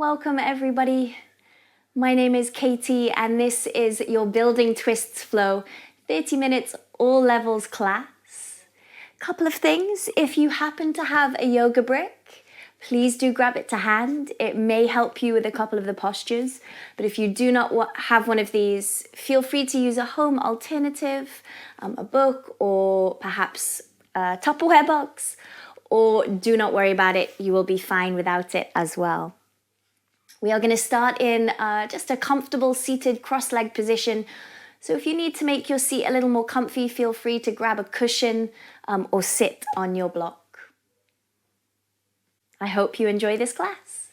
Welcome everybody. My name is Katie and this is your Building Twists Flow 30 minutes all levels class. Couple of things, if you happen to have a yoga brick, please do grab it to hand. It may help you with a couple of the postures, but if you do not have one of these, feel free to use a home alternative, a book or perhaps a Tupperware box, or do not worry about it, you will be fine without it as well. We are going to start in just a comfortable seated cross-legged position. So if you need to make your seat a little more comfy, feel free to grab a cushion or sit on your block. I hope you enjoy this class.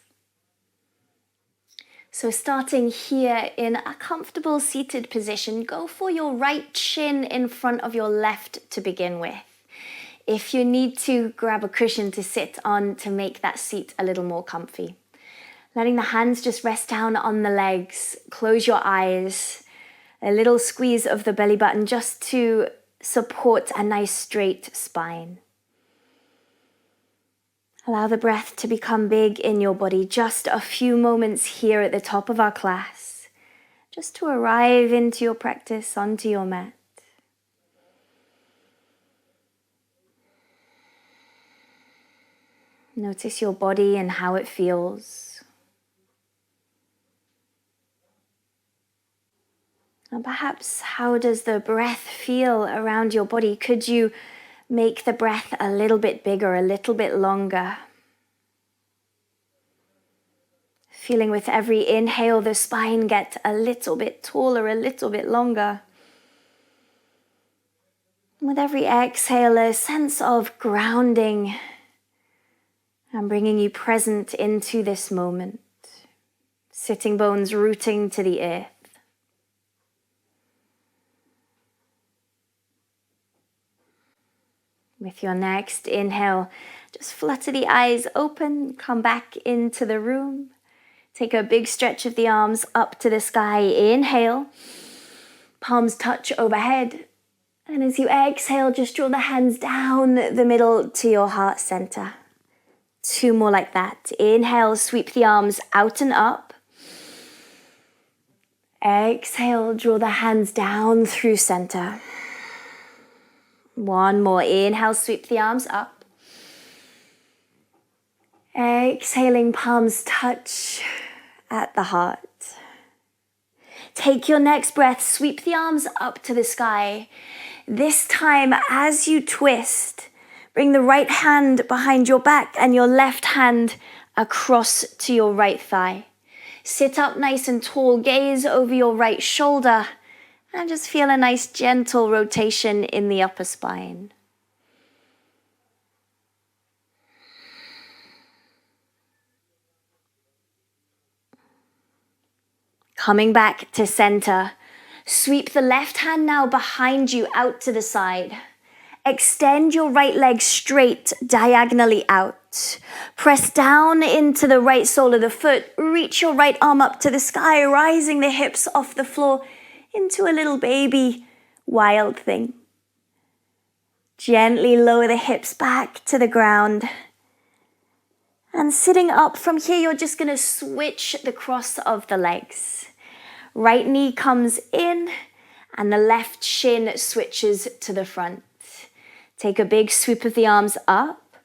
So starting here in a comfortable seated position, go for your right shin in front of your left to begin with. If you need to, grab a cushion to sit on to make that seat a little more comfy. Letting the hands just rest down on the legs, close your eyes, a little squeeze of the belly button just to support a nice straight spine. Allow the breath to become big in your body, just a few moments here at the top of our class, just to arrive into your practice, onto your mat. Notice your body and how it feels. And perhaps how does the breath feel around your body? Could you make the breath a little bit bigger, a little bit longer? Feeling with every inhale, the spine get a little bit taller, a little bit longer. With every exhale, a sense of grounding and bringing you present into this moment. Sitting bones rooting to the earth. With your next inhale, just flutter the eyes open, come back into the room. Take a big stretch of the arms up to the sky. Inhale, palms touch overhead. And as you exhale, just draw the hands down the middle to your heart center. 2 more like that. Inhale, sweep the arms out and up. Exhale, draw the hands down through center. 1 more. Inhale, sweep the arms up. Exhaling, palms touch at the heart. Take your next breath, sweep the arms up to the sky. This time, as you twist, bring the right hand behind your back and your left hand across to your right thigh. Sit up nice and tall, gaze over your right shoulder. And just feel a nice gentle rotation in the upper spine. Coming back to center. Sweep the left hand now behind you out to the side. Extend your right leg straight, diagonally out. Press down into the right sole of the foot. Reach your right arm up to the sky, rising the hips off the floor into a little baby wild thing. Gently lower the hips back to the ground. And sitting up from here, you're just going to switch the cross of the legs. Right knee comes in and the left shin switches to the front. Take a big sweep of the arms up,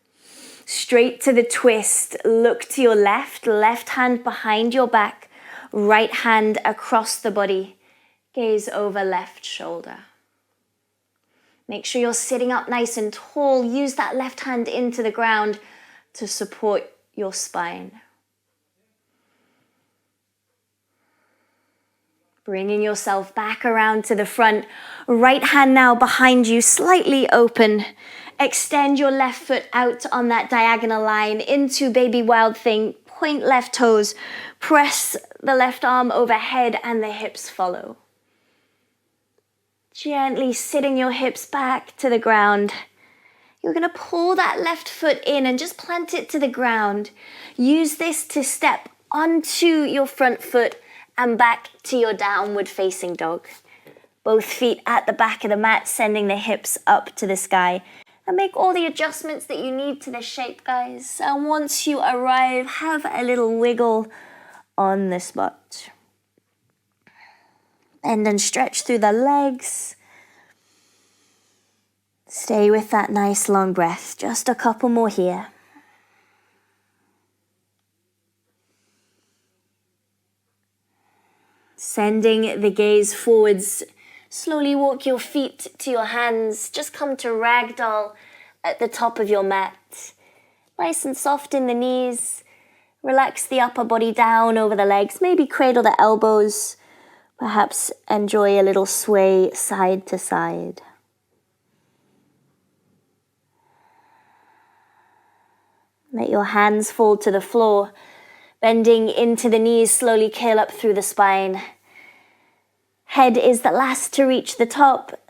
straight to the twist. Look to your left, left hand behind your back, right hand across the body. Gaze over left shoulder. Make sure you're sitting up nice and tall. Use that left hand into the ground to support your spine. Bringing yourself back around to the front. Right hand now behind you, slightly open. Extend your left foot out on that diagonal line into baby wild thing. Point left toes. Press the left arm overhead and the hips follow. Gently sitting your hips back to the ground. You're going to pull that left foot in and just plant it to the ground. Use this to step onto your front foot and back to your downward facing dog. Both feet at the back of the mat, sending the hips up to the sky. And make all the adjustments that you need to the shape, guys. And once you arrive, have a little wiggle on the spot. Bend and stretch through the legs. Stay with that nice long breath. Just a couple more here. Sending the gaze forwards. Slowly walk your feet to your hands. Just come to ragdoll at the top of your mat. Nice and soft in the knees. Relax the upper body down over the legs. Maybe cradle the elbows. Perhaps enjoy a little sway side to side. Let your hands fall to the floor. Bending into the knees, slowly curl up through the spine. Head is the last to reach the top,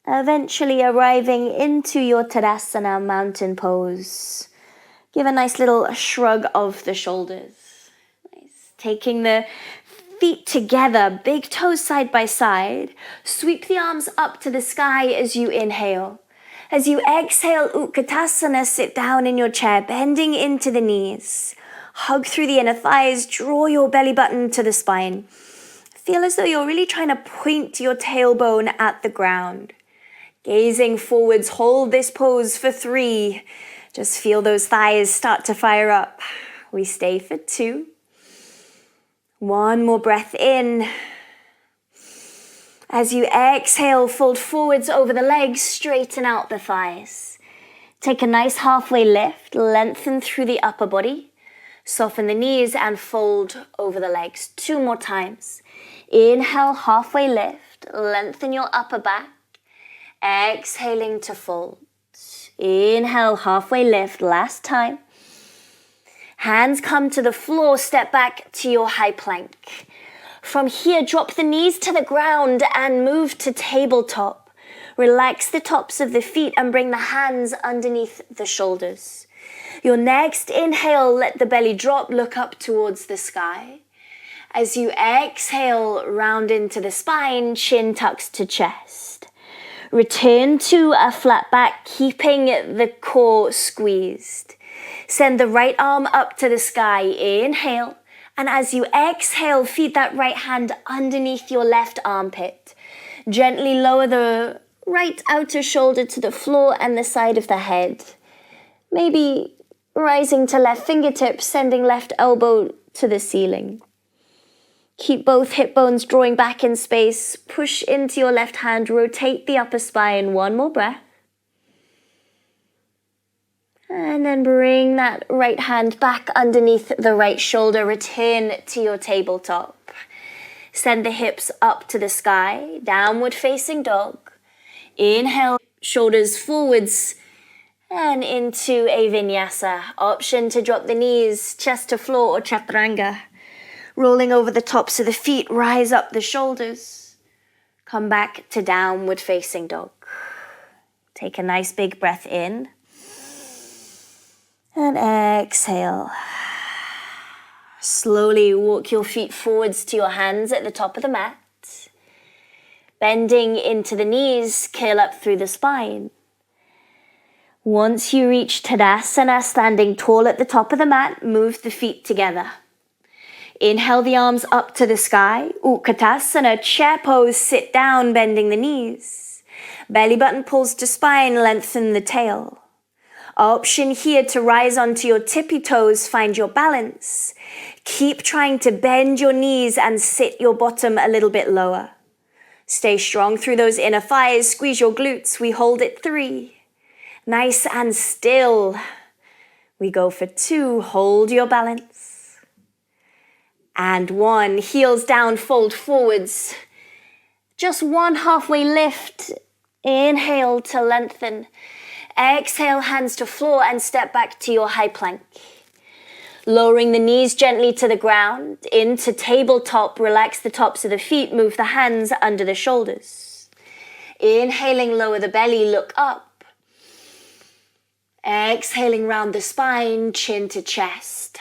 eventually arriving into your Tadasana mountain pose. Give a nice little shrug of the shoulders. Nice. Taking the feet together, big toes side by side. Sweep the arms up to the sky as you inhale. As you exhale, Utkatasana, sit down in your chair, bending into the knees. Hug through the inner thighs, draw your belly button to the spine. Feel as though you're really trying to point your tailbone at the ground. Gazing forwards, hold this pose for 3. Just feel those thighs start to fire up. We stay for 2. 1 more breath in. As you exhale, fold forwards over the legs, straighten out the thighs. Take a nice halfway lift, lengthen through the upper body. Soften the knees and fold over the legs. 2 more times. Inhale, halfway lift. Lengthen your upper back. Exhaling to fold. Inhale, halfway lift. Last time. Hands come to the floor. Step back to your high plank. From here, drop the knees to the ground and move to tabletop. Relax the tops of the feet and bring the hands underneath the shoulders. Your next inhale, let the belly drop, look up towards the sky. As you exhale, round into the spine, chin tucks to chest. Return to a flat back, keeping the core squeezed. Send the right arm up to the sky, inhale. And as you exhale, feed that right hand underneath your left armpit. Gently lower the right outer shoulder to the floor and the side of the head. Maybe rising to left fingertips, sending left elbow to the ceiling. Keep both hip bones drawing back in space. Push into your left hand, rotate the upper spine. 1 more breath. And then bring that right hand back underneath the right shoulder. Return to your tabletop. Send the hips up to the sky. Downward facing dog. Inhale, shoulders forwards. And into a vinyasa. Option to drop the knees, chest to floor or chaturanga. Rolling over the tops of the feet, rise up the shoulders. Come back to downward facing dog. Take a nice big breath in. And exhale. Slowly walk your feet forwards to your hands at the top of the mat. Bending into the knees, curl up through the spine. Once you reach Tadasana, standing tall at the top of the mat, move the feet together. Inhale the arms up to the sky. Utkatasana, chair pose, sit down, bending the knees. Belly button pulls to spine, lengthen the tail. Option here to rise onto your tippy toes, find your balance. Keep trying to bend your knees and sit your bottom a little bit lower. Stay strong through those inner thighs, squeeze your glutes. We hold it 3. Nice and still. We go for 2, hold your balance. And 1, heels down, fold forwards. Just 1 halfway lift. Inhale to lengthen. Exhale, hands to floor and step back to your high plank. Lowering the knees gently to the ground. Into tabletop, relax the tops of the feet, move the hands under the shoulders. Inhaling, lower the belly, look up. Exhaling, round the spine, chin to chest.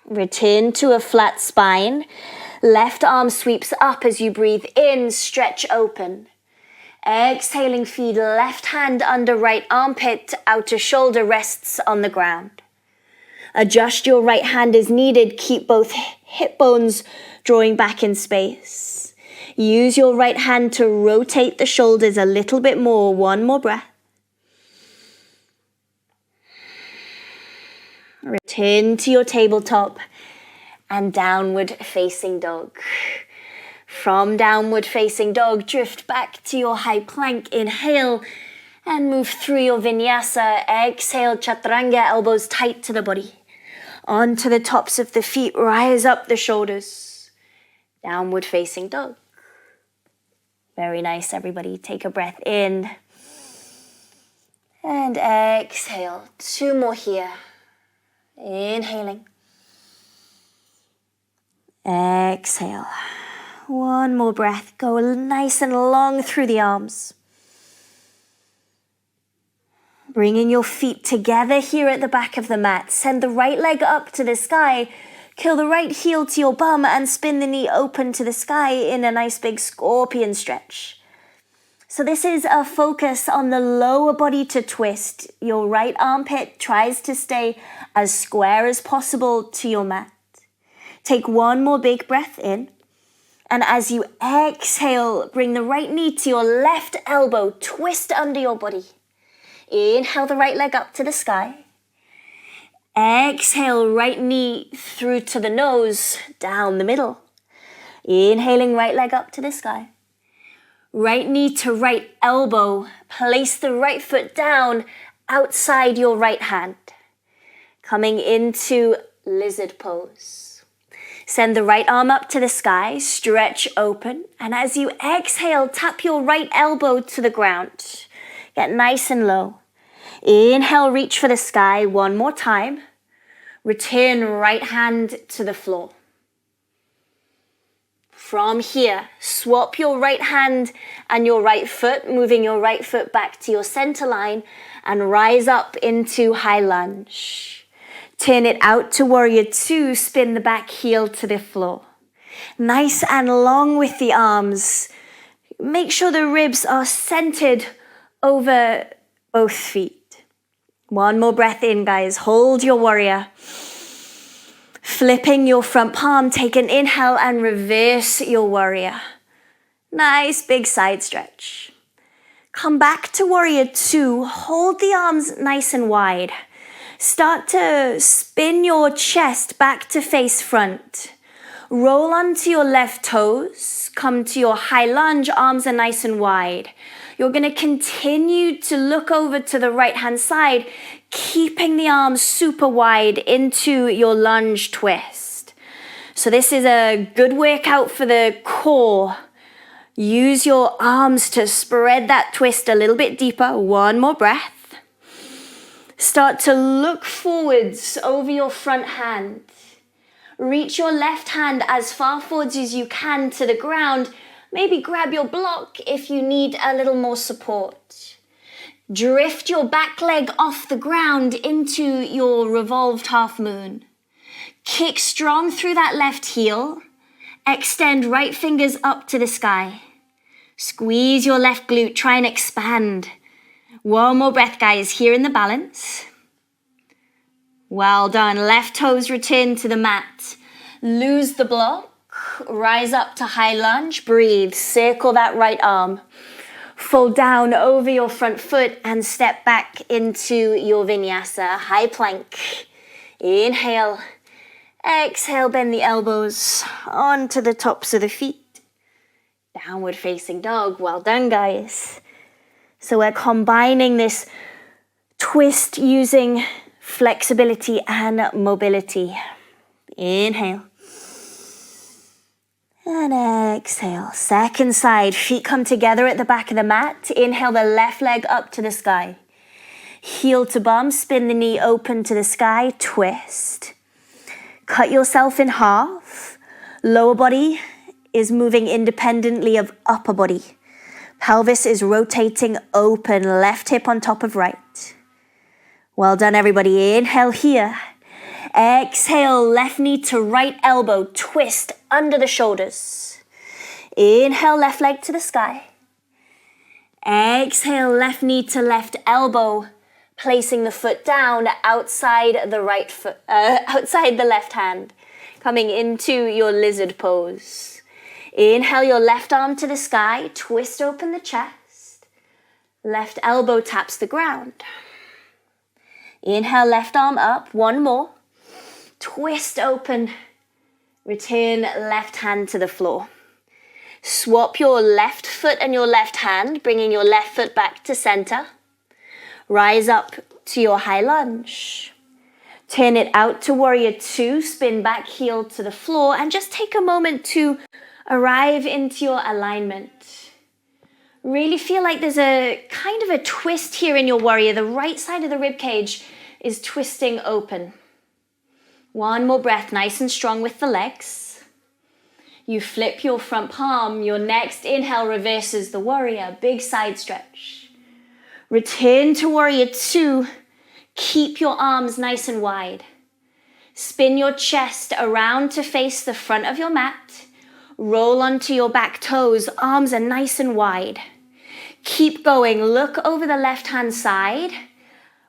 Return to a flat spine. Left arm sweeps up as you breathe in, stretch open. Exhaling, feed left hand under right armpit, outer shoulder rests on the ground. Adjust your right hand as needed. Keep both hip bones drawing back in space. Use your right hand to rotate the shoulders a little bit more. One more breath. Return to your tabletop and downward facing dog. From downward facing dog, drift back to your high plank. Inhale and move through your vinyasa. Exhale, chaturanga, elbows tight to the body. Onto the tops of the feet, rise up the shoulders. Downward facing dog. Very nice, everybody. Take a breath in. And exhale. 2 more here. Inhaling. Exhale. 1 more breath. Go nice and long through the arms. Bringing your feet together here at the back of the mat. Send the right leg up to the sky. Curl the right heel to your bum and spin the knee open to the sky in a nice big scorpion stretch. So this is a focus on the lower body to twist. Your right armpit tries to stay as square as possible to your mat. Take 1 more big breath in. And as you exhale, bring the right knee to your left elbow. Twist under your body. Inhale the right leg up to the sky. Exhale, right knee through to the nose, down the middle. Inhaling, right leg up to the sky. Right knee to right elbow. Place the right foot down outside your right hand. Coming into lizard pose. Send the right arm up to the sky, stretch open. And as you exhale, tap your right elbow to the ground. Get nice and low. Inhale, reach for the sky 1 more time. Return right hand to the floor. From here, swap your right hand and your right foot, moving your right foot back to your center line and rise up into high lunge. Turn it out to warrior 2, spin the back heel to the floor. Nice and long with the arms. Make sure the ribs are centered over both feet. 1 more breath in, guys. Hold your warrior. Flipping your front palm, take an inhale and reverse your warrior. Nice big side stretch. Come back to warrior 2. Hold the arms nice and wide. Start to spin your chest back to face front. Roll onto your left toes. Come to your high lunge, arms are nice and wide. You're going to continue to look over to the right-hand side, keeping the arms super wide into your lunge twist. So this is a good workout for the core. Use your arms to spread that twist a little bit deeper. 1 more breath. Start to look forwards over your front hand. Reach your left hand as far forwards as you can to the ground. Maybe grab your block if you need a little more support. Drift your back leg off the ground into your revolved half moon. Kick strong through that left heel. Extend right fingers up to the sky. Squeeze your left glute, try and expand. 1 more breath, guys, here in the balance. Well done. Left toes return to the mat. Lose the block. Rise up to high lunge. Breathe. Circle that right arm. Fold down over your front foot and step back into your vinyasa. High plank. Inhale. Exhale, bend the elbows onto the tops of the feet. Downward facing dog. Well done, guys. So we're combining this twist using flexibility and mobility. Inhale. And exhale. Second side. Feet come together at the back of the mat. Inhale the left leg up to the sky. Heel to bum. Spin the knee open to the sky. Twist. Cut yourself in half. Lower body is moving independently of upper body. Pelvis is rotating open. Left hip on top of right. Well done, everybody. Inhale here. Exhale, left knee to right elbow. Twist under the shoulders. Inhale, left leg to the sky. Exhale, left knee to left elbow. Placing the foot down outside the right foot, outside the left hand. Coming into your lizard pose. Inhale your left arm to the sky, twist open the chest. Left elbow taps the ground. Inhale, left arm up, one more. Twist open, return left hand to the floor. Swap your left foot and your left hand, bringing your left foot back to center. Rise up to your high lunge. Turn it out to warrior two, spin back heel to the floor, and just take a moment to arrive into your alignment. Really feel like there's a kind of a twist here in your warrior. The right side of the rib cage is twisting open. One more breath, nice and strong with the legs. You flip your front palm. Your next inhale reverses the warrior. Big side stretch. Return to warrior two. Keep your arms nice and wide. Spin your chest around to face the front of your mat. Roll onto your back toes. Arms are nice and wide. Keep going. Look over the left hand side.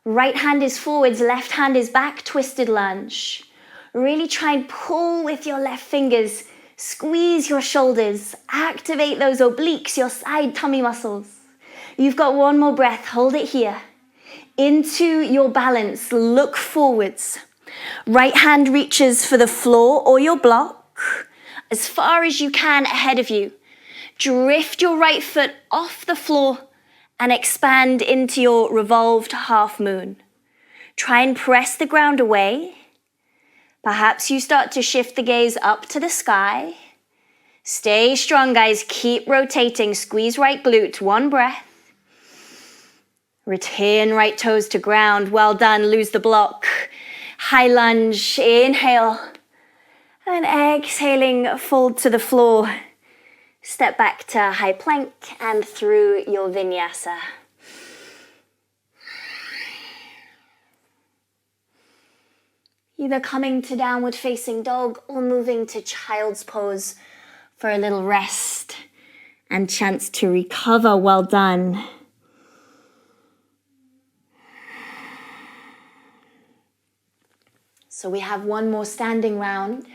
Right hand is forwards, left hand is back, twisted lunge. Really try and pull with your left fingers. Squeeze your shoulders. Activate those obliques, your side tummy muscles. You've got one more breath. Hold it here. Into your balance, look forwards. Right hand reaches for the floor or your block as far as you can ahead of you. Drift your right foot off the floor and expand into your revolved half moon. Try and press the ground away. Perhaps you start to shift the gaze up to the sky. Stay strong, guys. Keep rotating. Squeeze right glute. One breath. Return right toes to ground. Well done. Lose the block. High lunge. Inhale. And exhaling, fold to the floor. Step back to high plank and through your vinyasa. Either coming to downward facing dog or moving to child's pose for a little rest and chance to recover. Well done. So we have one more standing round,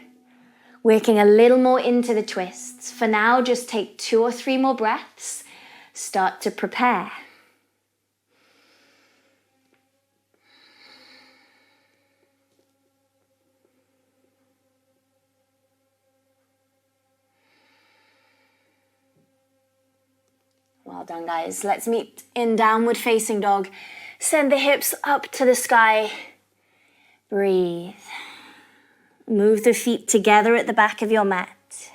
working a little more into the twists. For now, just take 2 or 3 more breaths. Start to prepare. Well done, guys. Let's meet in downward facing dog. Send the hips up to the sky. Breathe. Move the feet together at the back of your mat.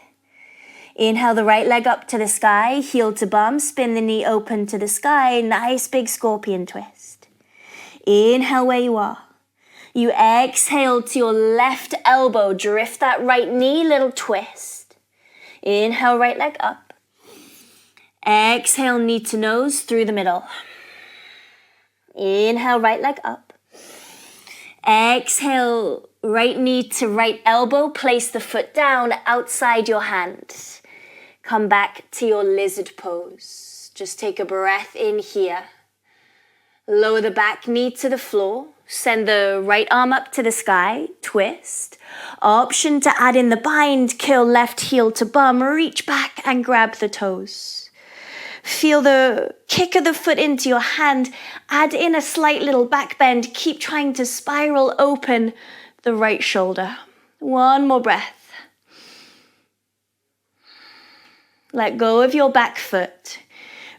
Inhale the right leg up to the sky, heel to bum, spin the knee open to the sky. Nice big scorpion twist. Inhale where you are. You exhale to your left elbow, drift that right knee, little twist. Inhale, right leg up. Exhale, knee to nose through the middle. Inhale, right leg up. Exhale, right knee to right elbow. Place the foot down outside your hand. Come back to your lizard pose. Just take a breath in here. Lower the back knee to the floor. Send the right arm up to the sky. Twist. Option to add in the bind. Curl left heel to bum. Reach back and grab the toes. Feel the kick of the foot into your hand. Add in a slight little back bend. Keep trying to spiral open the right shoulder. One more breath. Let go of your back foot.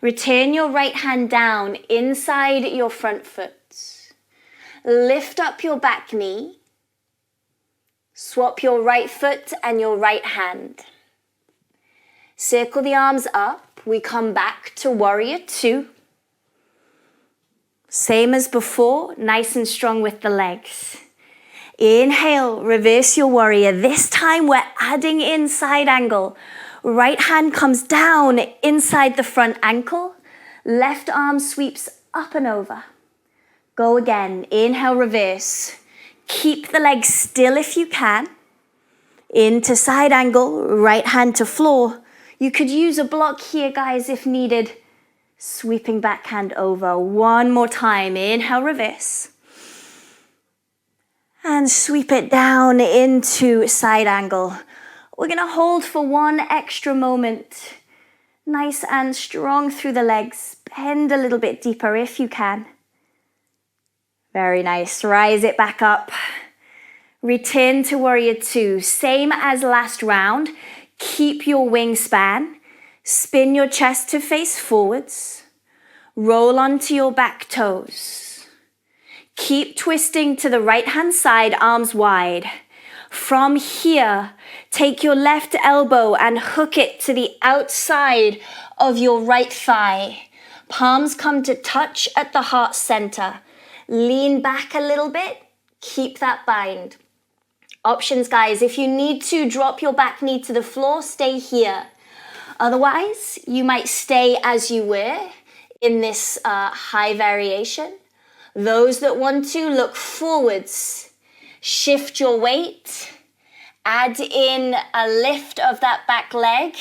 Return your right hand down inside your front foot. Lift up your back knee. Swap your right foot and your right hand. Circle the arms up. We come back to warrior two. Same as before, nice and strong with the legs. Inhale, reverse your warrior. This time we're adding in side angle. Right hand comes down inside the front ankle. Left arm sweeps up and over. Go again. Inhale, reverse. Keep the legs still if you can. Into side angle, right hand to floor. You could use a block here, guys, if needed. Sweeping backhand over. One more time. Inhale, reverse. And sweep it down into side angle. We're going to hold for one extra moment. Nice and strong through the legs. Bend a little bit deeper if you can. Very nice. Rise it back up. Return to warrior two. Same as last round. Keep your wingspan. Spin your chest to face forwards. Roll onto your back toes. Keep twisting to the right hand side, arms wide. From here, take your left elbow and hook it to the outside of your right thigh. Palms come to touch at the heart center. Lean back a little bit. Keep that bind. Options, guys. If you need to drop your back knee to the floor, stay here. Otherwise, you might stay as you were in this high variation. Those that want to, look forwards. Shift your weight. Add in a lift of that back leg.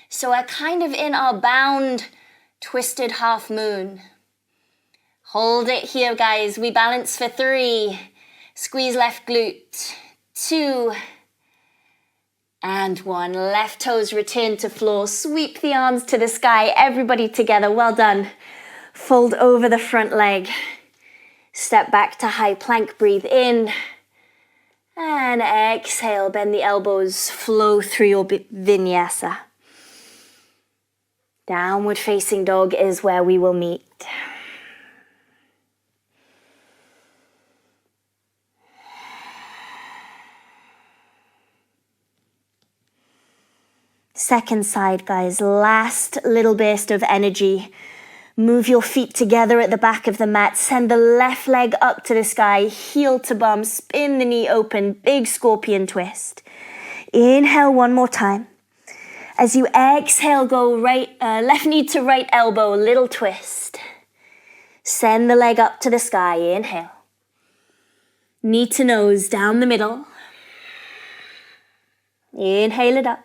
So we're kind of in our bound, twisted half moon. Hold it here, guys. We balance for 3. Squeeze left glute. 2. And 1. Left toes return to floor. Sweep the arms to the sky. Everybody together. Well done. Fold over the front leg. Step back to high plank. Breathe in. And exhale. Bend the elbows. Flow through your vinyasa. Downward facing dog is where we will meet. Second side, guys. Last little burst of energy. Move your feet together at the back of the mat. Send the left leg up to the sky. Heel to bum. Spin the knee open. Big scorpion twist. Inhale one more time. As you exhale, go left knee to right elbow. Little twist. Send the leg up to the sky. Inhale. Knee to nose down the middle. Inhale it up.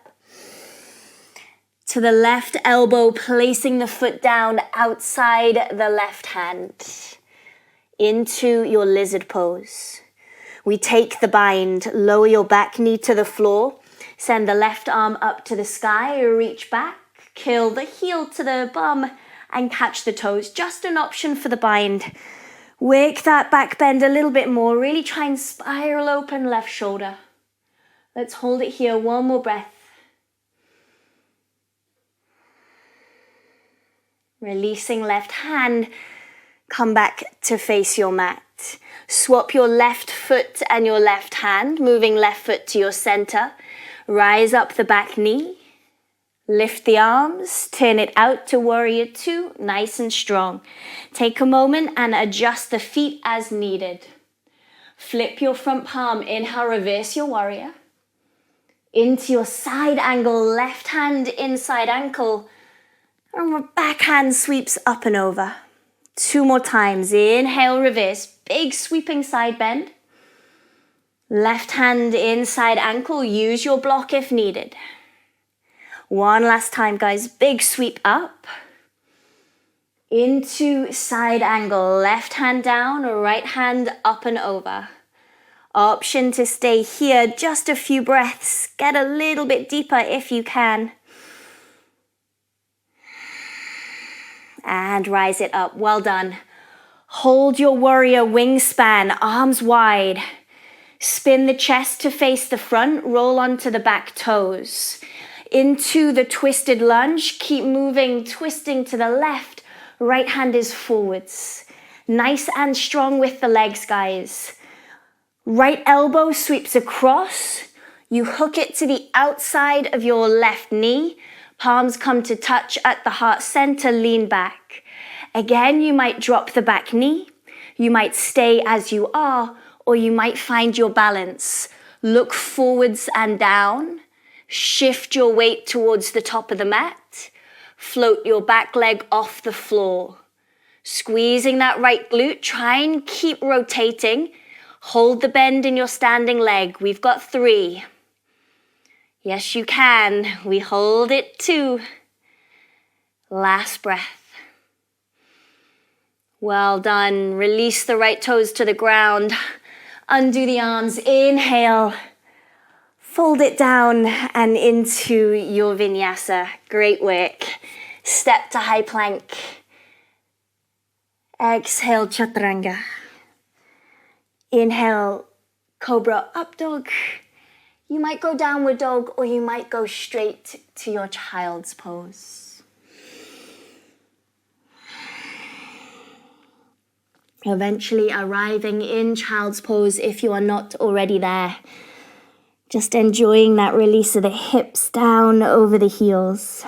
To the left elbow, placing the foot down outside the left hand. Into your lizard pose. We take the bind. Lower your back knee to the floor. Send the left arm up to the sky. Reach back. Curl the heel to the bum and catch the toes. Just an option for the bind. Work that back bend a little bit more. Really try and spiral open left shoulder. Let's hold it here. One more breath. Releasing left hand, come back to face your mat. Swap your left foot and your left hand, moving left foot to your center. Rise up the back knee. Lift the arms, turn it out to warrior two, nice and strong. Take a moment and adjust the feet as needed. Flip your front palm, inhale, reverse your warrior. Into your side angle, left hand inside ankle. And backhand sweeps up and over. 2 more times. Inhale, reverse. Big sweeping side bend. Left hand inside ankle. Use your block if needed. 1 last time, guys. Big sweep up. Into side angle. Left hand down, right hand up and over. Option to stay here. Just a few breaths. Get a little bit deeper if you can. And rise it up. Well done. Hold your warrior wingspan, arms wide. Spin the chest to face the front. Roll onto the back toes. Into the twisted lunge. Keep moving, twisting to the left. Right hand is forwards. Nice and strong with the legs, guys. Right elbow sweeps across. You hook it to the outside of your left knee. Palms come to touch at the heart center, lean back. Again, you might drop the back knee. You might stay as you are, or you might find your balance. Look forwards and down. Shift your weight towards the top of the mat. Float your back leg off the floor. Squeezing that right glute. Try and keep rotating. Hold the bend in your standing leg. We've got 3. Yes, you can. We hold it 2. Last breath. Well done. Release the right toes to the ground. Undo the arms. Inhale. Fold it down and into your vinyasa. Great work. Step to high plank. Exhale, chaturanga. Inhale, cobra up dog. You might go downward dog or you might go straight to your child's pose. Eventually arriving in child's pose if you are not already there. Just enjoying that release of the hips down over the heels.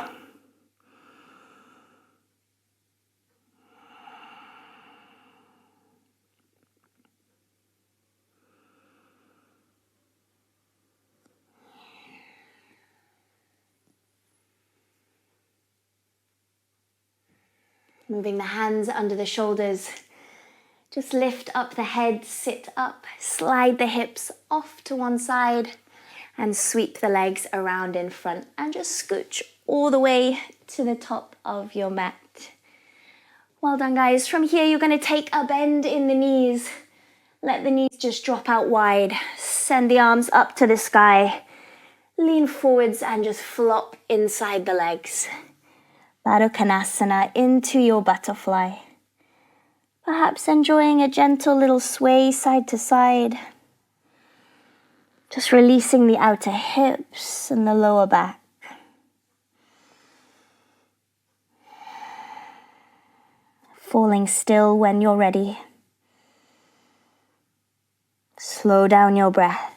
Moving the hands under the shoulders. Just lift up the head, sit up, slide the hips off to one side and sweep the legs around in front and just scooch all the way to the top of your mat. Well done, guys. From here, you're going to take a bend in the knees. Let the knees just drop out wide. Send the arms up to the sky. Lean forwards and just flop inside the legs. Baddha Konasana into your butterfly. Perhaps enjoying a gentle little sway side to side. Just releasing the outer hips and the lower back. Falling still when you're ready. Slow down your breath.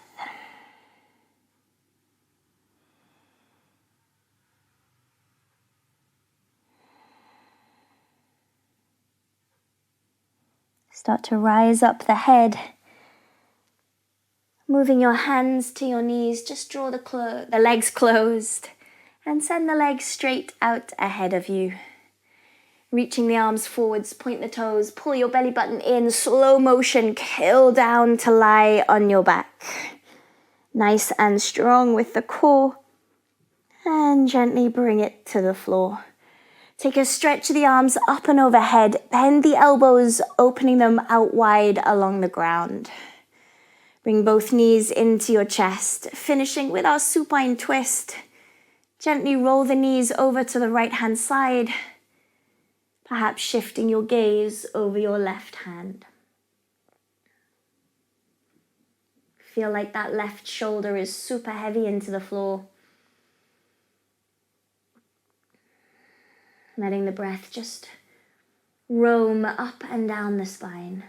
Start to rise up the head. Moving your hands to your knees, just draw the legs closed and send the legs straight out ahead of you. Reaching the arms forwards, point the toes, pull your belly button in, slow motion, kill down to lie on your back. Nice and strong with the core and gently bring it to the floor. Take a stretch of the arms up and overhead, bend the elbows, opening them out wide along the ground. Bring both knees into your chest, finishing with our supine twist. Gently roll the knees over to the right hand side, perhaps shifting your gaze over your left hand. Feel like that left shoulder is super heavy into the floor. Letting the breath just roam up and down the spine.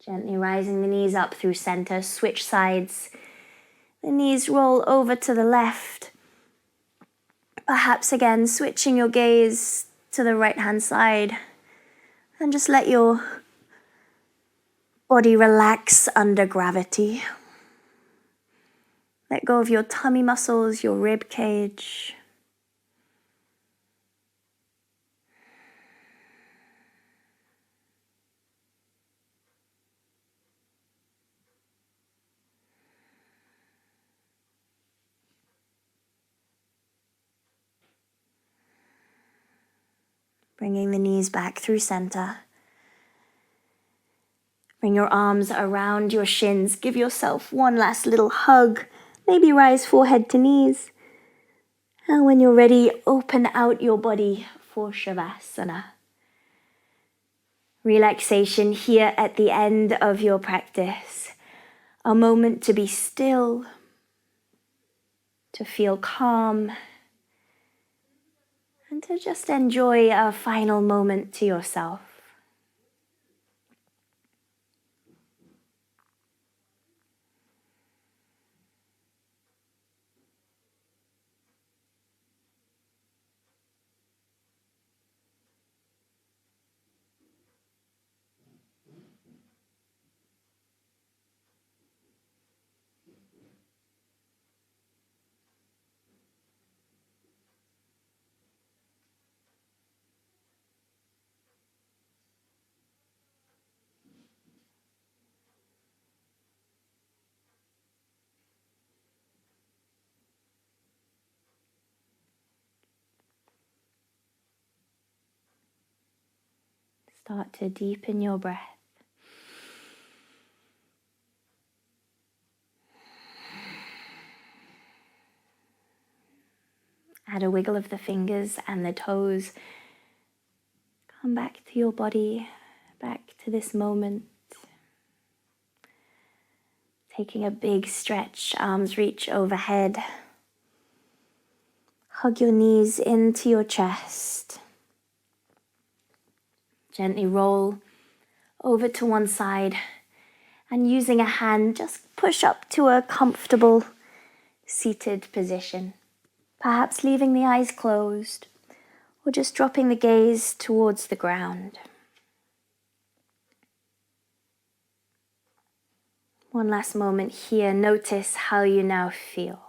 Gently rising the knees up through center, switch sides. The knees roll over to the left. Perhaps again, switching your gaze to the right-hand side. And just let your body relax under gravity. Let go of your tummy muscles, your rib cage. Bringing the knees back through center. Bring your arms around your shins. Give yourself one last little hug. Maybe rise forehead to knees. And when you're ready, open out your body for Shavasana. Relaxation here at the end of your practice. A moment to be still, to feel calm, and to just enjoy a final moment to yourself. Start to deepen your breath. Add a wiggle of the fingers and the toes. Come back to your body, back to this moment. Taking a big stretch, arms reach overhead. Hug your knees into your chest. Gently roll over to one side and using a hand, just push up to a comfortable seated position. Perhaps leaving the eyes closed or just dropping the gaze towards the ground. One last moment here. Notice how you now feel.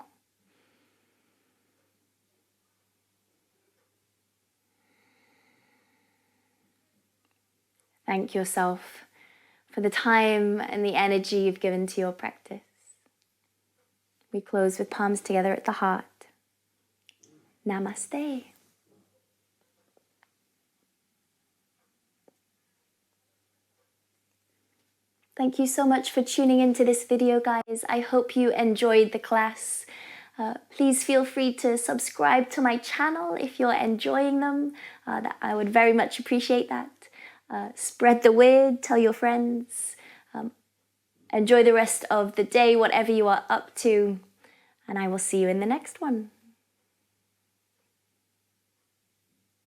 Thank yourself for the time and the energy you've given to your practice. We close with palms together at the heart. Namaste. Thank you so much for tuning into this video, guys. I hope you enjoyed the class. Please feel free to subscribe to my channel if you're enjoying them. I would very much appreciate that. Spread the word, tell your friends. Enjoy the rest of the day, whatever you are up to. And I will see you in the next one.